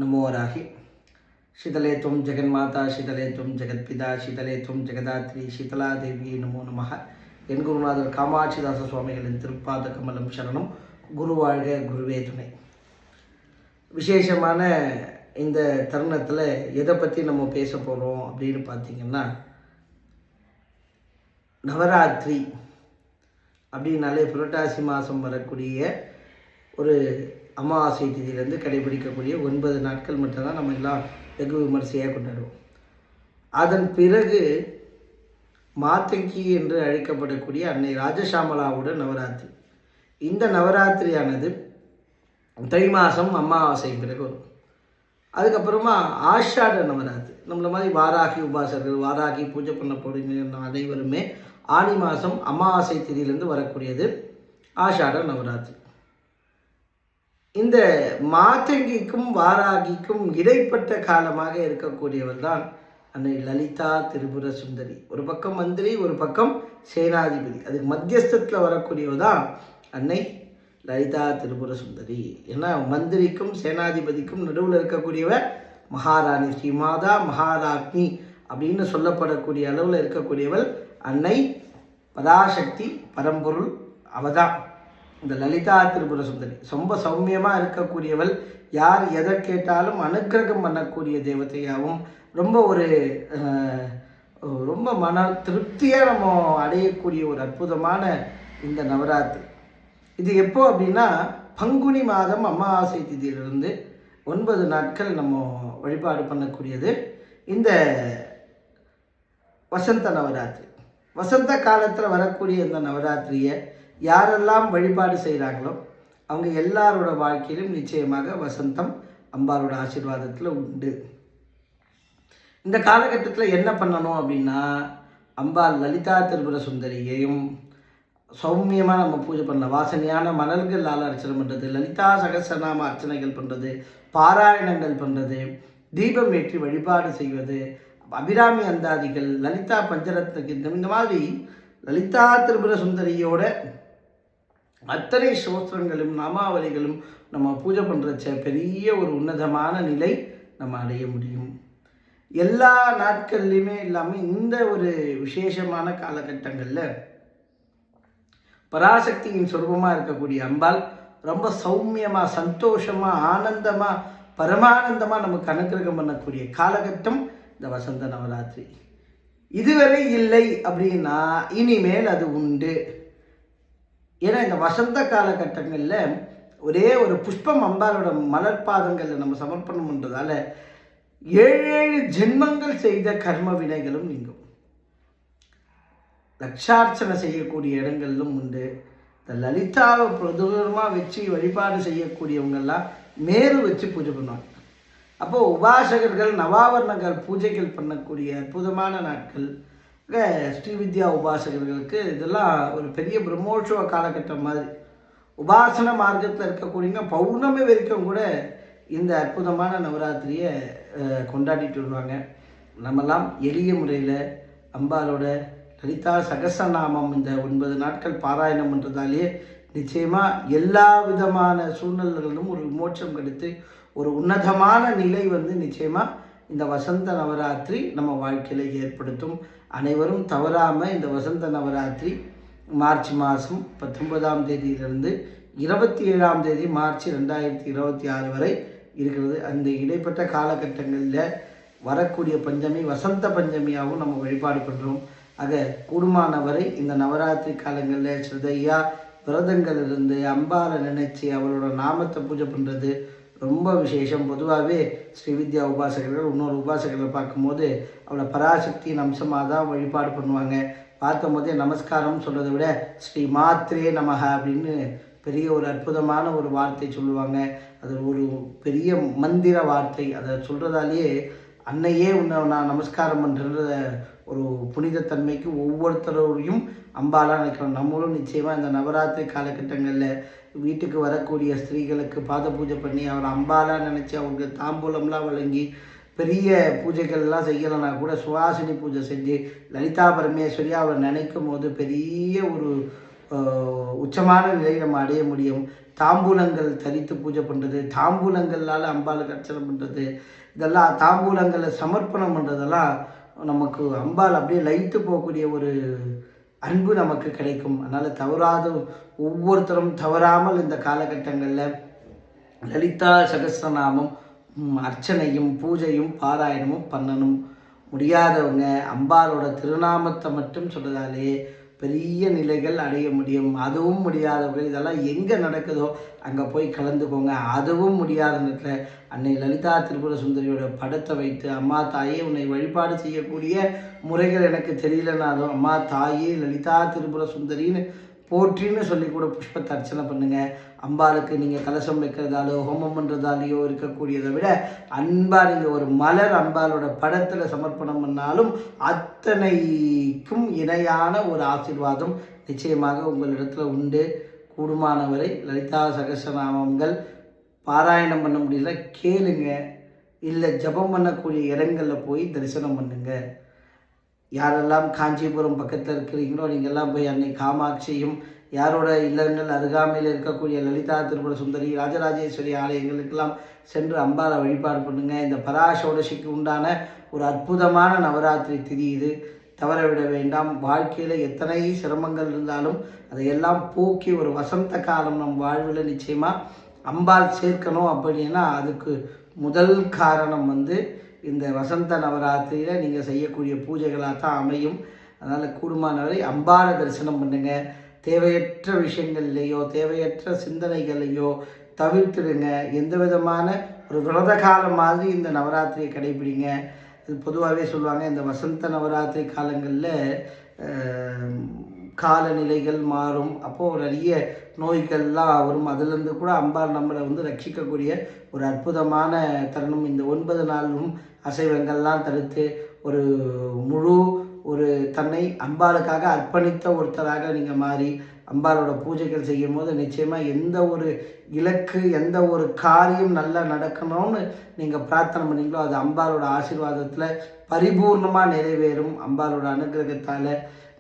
नमो राहि शीतले त्वं जगन्माता शीतले त्वं जगत्पिता शीतले त्वं जगदात्री शीतला देवी नमो நமः. என் குருநாதர் காமாட்சிதாச சுவாமிகளின் திருப்பாத கமலம் சரணம். குரு வாழ்க, குருவே துணை. விசேஷமான இந்த தருணத்தில் எதை பற்றி நம்ம பேச போகிறோம் அப்படின்னு பார்த்திங்கன்னா, நவராத்திரி அப்படின்னாலே புரட்டாசி மாதம் வரக்கூடிய ஒரு அமாவாசை திதியிலேருந்து கடைபிடிக்கக்கூடிய 9 நாட்கள் மட்டும்தான் நம்ம எல்லாம் வெகு விமர்சையாக கொண்டாடுவோம். அதன் பிறகு மாத்தங்கி என்று அழைக்கப்படக்கூடிய அன்னை ராஜசாமலாவோட நவராத்திரி. இந்த நவராத்திரியானது தை மாதம் அமாவாசை பிறகு வரும். அதுக்கப்புறமா ஆஷாட நவராத்திரி. நம்மள மாதிரி வாராகி உபாசகர்கள், வாராகி பூஜை பண்ண போடுங்க அனைவருமே ஆனி மாதம் அமாவாசை திதியிலேருந்து வரக்கூடியது ஆஷாட நவராத்திரி. இந்த மாத்தங்கிக்கும் வாராகிக்கும் இடைப்பட்ட காலமாக இருக்கக்கூடியவர் தான் அன்னை லலிதா திரிபுர சுந்தரி. ஒரு பக்கம் மந்திரி, ஒரு பக்கம் சேனாதிபதி. அதுக்கு மத்தியஸ்தத்தில் வரக்கூடியவர் தான் அன்னை லலிதா திரிபுர சுந்தரி. ஏன்னா மந்திரிக்கும் சேனாதிபதிக்கும் நடுவில் இருக்கக்கூடியவர் மகாராணி, ஸ்ரீமாதா மகாராக்னி அப்படின்னு சொல்லப்படக்கூடிய அளவில் இருக்கக்கூடியவள் அன்னை பராசக்தி பரம்பொருள். அவதான் இந்த லலிதா திரிபுர சுந்தரி. ரொம்ப சௌமியமாக இருக்கக்கூடியவள். யார் எதை கேட்டாலும் அனுக்கிரகம் பண்ணக்கூடிய தேவதையாகவும், ரொம்ப மன திருப்தியாக நம்ம அடையக்கூடிய ஒரு அற்புதமான இந்த நவராத்திரி. இது எப்போ அப்படின்னா, பங்குனி மாதம் அமாவாசை திதியிலிருந்து 9 நாட்கள் நம்ம வழிபாடு பண்ணக்கூடியது இந்த வசந்த நவராத்திரி. வசந்த காலத்தில் வரக்கூடிய இந்த நவராத்திரியை யாரெல்லாம் வழிபாடு செய்கிறாங்களோ அவங்க எல்லாரோட வாழ்க்கையிலும் நிச்சயமாக வசந்தம் அம்பாளோட ஆசீர்வாதத்தில் உண்டு. இந்த காலகட்டத்தில் என்ன பண்ணணும் அப்படின்னா, அம்பாள் லலிதா திரிபுர சுந்தரியையும் சௌமியமாக நம்ம பூஜை பண்ணலாம். வாசனையான மணல்களால் அர்ச்சனை பண்ணுறது, லலிதா சகஸ்ரநாம அர்ச்சனைகள் பண்ணுறது, பாராயணங்கள் பண்ணுறது, தீபம் ஏற்றி வழிபாடு செய்வது, அபிராமி அந்தாதிகள், லலிதா பஞ்சரத்ன கீர்த்தனம், இந்த மாதிரி லலிதா திரிபுர சுந்தரியோட அத்தனை ஸ்தோத்திரங்களும் நாமாவளிகளும் நம்ம பூஜை பண்ணுறச்ச பெரிய ஒரு உன்னதமான நிலை நம்ம அடைய முடியும். எல்லா நாட்கள்லையுமே இல்லாமல் இந்த ஒரு விசேஷமான காலகட்டங்களில் பராசக்தியின் சொரூபமாக இருக்கக்கூடிய அம்பாள் ரொம்ப சௌமியமாக, சந்தோஷமாக, ஆனந்தமாக, பரமானந்தமாக நமக்கு அனுக்கிரகம் பண்ணக்கூடிய காலகட்டம் இந்த வசந்த நவராத்திரி. இதுவரை இல்லை அப்படின்னா இனிமேல் அது உண்டு. ஏன்னா இந்த வசந்த காலகட்டங்களில் ஒரே ஒரு புஷ்பம் அம்பாலோட மலர்பாதங்களில் நம்ம சமர்ப்பணம் பண்ணுறதால 7 ஜென்மங்கள் செய்த கர்ம வினைகளும் நீங்கும். லட்சார்ச்சனை செய்யக்கூடிய இடங்களிலும் உண்டு. இந்த லலிதாவை பிரதுரமாக வச்சு வழிபாடு செய்யக்கூடியவங்கெல்லாம் மேரு வச்சு பூஜை பண்ணுவாங்க. அப்போது உபாசகர்கள் நவாவரணங்கள் பூஜைகள் பண்ணக்கூடிய அற்புதமான நாட்கள். ஸ்ரீவித்யா உபாசகர்களுக்கு இதெல்லாம் ஒரு பெரிய பிரம்மோற்சவ காலகட்டம் மாதிரி. உபாசன மார்க்கத்தில் இருக்கக்கூடியவங்க பௌர்ணமி வரைக்கும் கூட இந்த அற்புதமான நவராத்திரியை கொண்டாடிட்டு வருவாங்க. நம்மெல்லாம் எளிய முறையில் அம்பாலோட லலிதா சகஸ்ரநாமம் இந்த 9 நாட்கள் பாராயணம் பண்ணுறதாலேயே நிச்சயமாக எல்லா விதமான சூழ்நிலைகளிலும் ஒரு விமோச்சம் கிடைத்து ஒரு உன்னதமான நிலை நிச்சயமாக இந்த வசந்த நவராத்திரி நம்ம வாழ்க்கையில் ஏற்படுத்தும். அனைவரும் தவறாமல் இந்த வசந்த நவராத்திரி மார்ச் மாதம் 19ஆம் தேதியிலிருந்து 27ஆம் தேதி மார்ச் 2026 வரை இருக்கிறது. அந்த இடைப்பட்ட காலகட்டங்களில் வரக்கூடிய பஞ்சமி வசந்த பஞ்சமியாகவும் நம்ம வழிபாடு பண்ணுறோம். ஆக கூடுமானவரை இந்த நவராத்திரி காலங்களில் ஸ்ரத்தையா விரதங்கள் இருந்து அம்பாலை நினைச்சு அவளோட நாமத்தை பூஜை பண்ணுறது ரொம்ப விசேஷம். பொதுவாகவே ஸ்ரீவித்யா உபாசகர்கள் இன்னொரு உபாசகர்களை பார்க்கும்போது அவளை பராசக்தியின் அம்சமாக தான் வழிபாடு பண்ணுவாங்க. பார்க்கும் போதே நமஸ்காரம் சொல்கிறத விட ஸ்ரீ மாத்ரே நமக அப்படின்னு பெரிய ஒரு அற்புதமான ஒரு வார்த்தை சொல்லுவாங்க. அது ஒரு பெரிய மந்திர வார்த்தை. அதை சொல்கிறதாலேயே அன்னையே உன்னை நான் நமஸ்காரம் பண்ணுற ஒரு புனிதத்தன்மைக்கு ஒவ்வொருத்தரோடையும் அம்பாலாக நினைக்கிறோம். நம்மளும் நிச்சயமாக இந்த நவராத்திரி காலகட்டங்களில் வீட்டுக்கு வரக்கூடிய ஸ்திரீகளுக்கு பாத பூஜை பண்ணி அவரை அம்பாலாக நினச்சி அவங்களுக்கு தாம்பூலம்லாம் வழங்கி பெரிய பூஜைகள்லாம் செய்யலைன்னா கூட சுவாசினி பூஜை செஞ்சு லலிதா பரமேஸ்வரியாக அவரை நினைக்கும் போது பெரிய உச்சமான நிலையை நம்ம அடைய முடியும். தாம்பூலங்கள் தரித்து பூஜை பண்ணுறது, தாம்பூலங்களால் அம்பாளுக்கு அர்ச்சனை பண்ணுறது, இதெல்லாம் தாம்பூலங்களை சமர்ப்பணம் பண்ணுறதெல்லாம் நமக்கு அம்பாள் அப்படியே லயித்து போகக்கூடிய ஒரு அன்பு நமக்கு கிடைக்கும். அதனால் தவறாத ஒவ்வொருத்தரும் தவறாமல் இந்த காலகட்டங்களில் லலிதா சகஸ்ரநாமம் அர்ச்சனையும் பூஜையும் பாராயணமும் பண்ணணும். முடியாதவங்க அம்பாளோட திருநாமத்தை மட்டும் சொல்கிறதாலே பெரிய நிலைகள் அடைய முடியும். அதுவும் முடியாதவங்க இதெல்லாம் எங்கே நடக்குதோ அங்கே போய் கலந்துக்கோங்க. அதுவும் முடியாத நேரத்தில் அன்னை லலிதா திரிபுர சுந்தரியோட படத்தை வைத்து, அம்மா தாயே உன்னை வழிபாடு செய்யக்கூடிய முறைகள் எனக்கு தெரியலனாலும் அம்மா தாயே லலிதா திரிபுர சுந்தரின்னு போற்றின்னு சொல்லி கூட புஷ்பத்தை அர்ச்சனை பண்ணுங்கள். அம்பாளுக்கு நீங்கள் கலசம் வைக்கிறதாலோ ஹோமம் பண்ணுறதாலேயோ இருக்கக்கூடியதை விட அன்பாக நீங்கள் ஒரு மலர் அம்பாளோட படத்தில் சமர்ப்பணம் பண்ணாலும் அத்தனைக்கும் இணையான ஒரு ஆசீர்வாதம் நிச்சயமாக உங்களிடத்தில் உண்டு. கூடுமானவரை லலிதா சகஸ்ரநாமங்கள் பாராயணம் பண்ண முடியல கேளுங்க, இல்லை ஜபம் பண்ணக்கூடிய இடங்களில் போய் தரிசனம் பண்ணுங்க. யாரெல்லாம் காஞ்சிபுரம் பக்கத்தில் இருக்கிறீங்களோ நீங்கள்லாம் போய் அன்னை காமாட்சியும் யாரோட இல்லங்கள் அருகாமையில் இருக்கக்கூடிய லலிதா திரிபுர சுந்தரி ராஜராஜேஸ்வரி ஆலயங்களுக்கெல்லாம் சென்று அம்பாளை வழிபாடு பண்ணுங்கள். இந்த பராஷோடசிக்கு உண்டான ஒரு அற்புதமான நவராத்திரி திதி இது, தவற விட வேண்டாம். வாழ்க்கையில் எத்தனை சிரமங்கள் இருந்தாலும் அதையெல்லாம் போக்கி ஒரு வசந்த காலம் நம் வாழ்வில் நிச்சயமாக அம்பாள் சேர்க்கணும். அப்படின்னா அதுக்கு முதல் காரணம் இந்த வசந்த நவராத்திரியில் நீங்கள் செய்யக்கூடிய பூஜைகளாக தான் அமையும். அதனால் கூடுமானவரை அம்பாளை தரிசனம் பண்ணுங்கள். தேவையற்ற விஷயங்கள்லையோ தேவையற்ற சிந்தனைகளையோ தவிர்த்துடுங்க. எந்த விதமான ஒரு விரத காலம் மாதிரி இந்த நவராத்திரியை கடைபிடிங்க. இது பொதுவாகவே சொல்லுவாங்க, இந்த வசந்த நவராத்திரி காலங்களில் காலநிலைகள் மாறும், அப்போது நிறைய நோய்கள்லாம் வரும். அதுலேருந்து கூட அம்பாள் நம்மளை ரட்சிக்கக்கூடிய ஒரு அற்புதமான தருணம். இந்த 9 நாளும் அசைவங்கள்லாம் தடுத்து ஒரு தன்னை அம்பாளுக்காக அர்ப்பணித்த ஒருத்தராக நீங்கள் மாறி அம்பாளோட பூஜைகள் செய்யும் போது நிச்சயமாக எந்த ஒரு இலக்கு எந்த ஒரு காரியம் நல்லா நடக்கணும்னு நீங்கள் பிரார்த்தனை பண்ணீங்களோ அது அம்பாளோட ஆசீர்வாதத்தில் பரிபூர்ணமாக நிறைவேறும். அம்பாளோட அனுகிரகத்தால்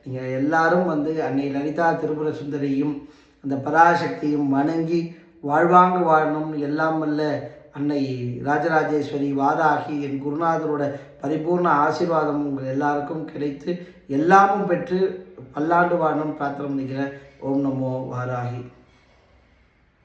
நீங்கள் எல்லாரும் அன்னை லலிதா திரிபுர சுந்தரியும் அந்த பராசக்தியும் வணங்கி வாழ்வாங்க வாழணும். எல்லாம் வல்ல அன்னை ராஜராஜேஸ்வரி வாராகி என் குருநாதரோட பரிபூர்ண ஆசீர்வாதம் உங்கள் எல்லாருக்கும் கிடைத்து எல்லாமும் பெற்று பல்லாண்டு வாழணும் பிரார்த்தனை பண்ணிக்கிறேன். ஓம் நமோ வாராகி.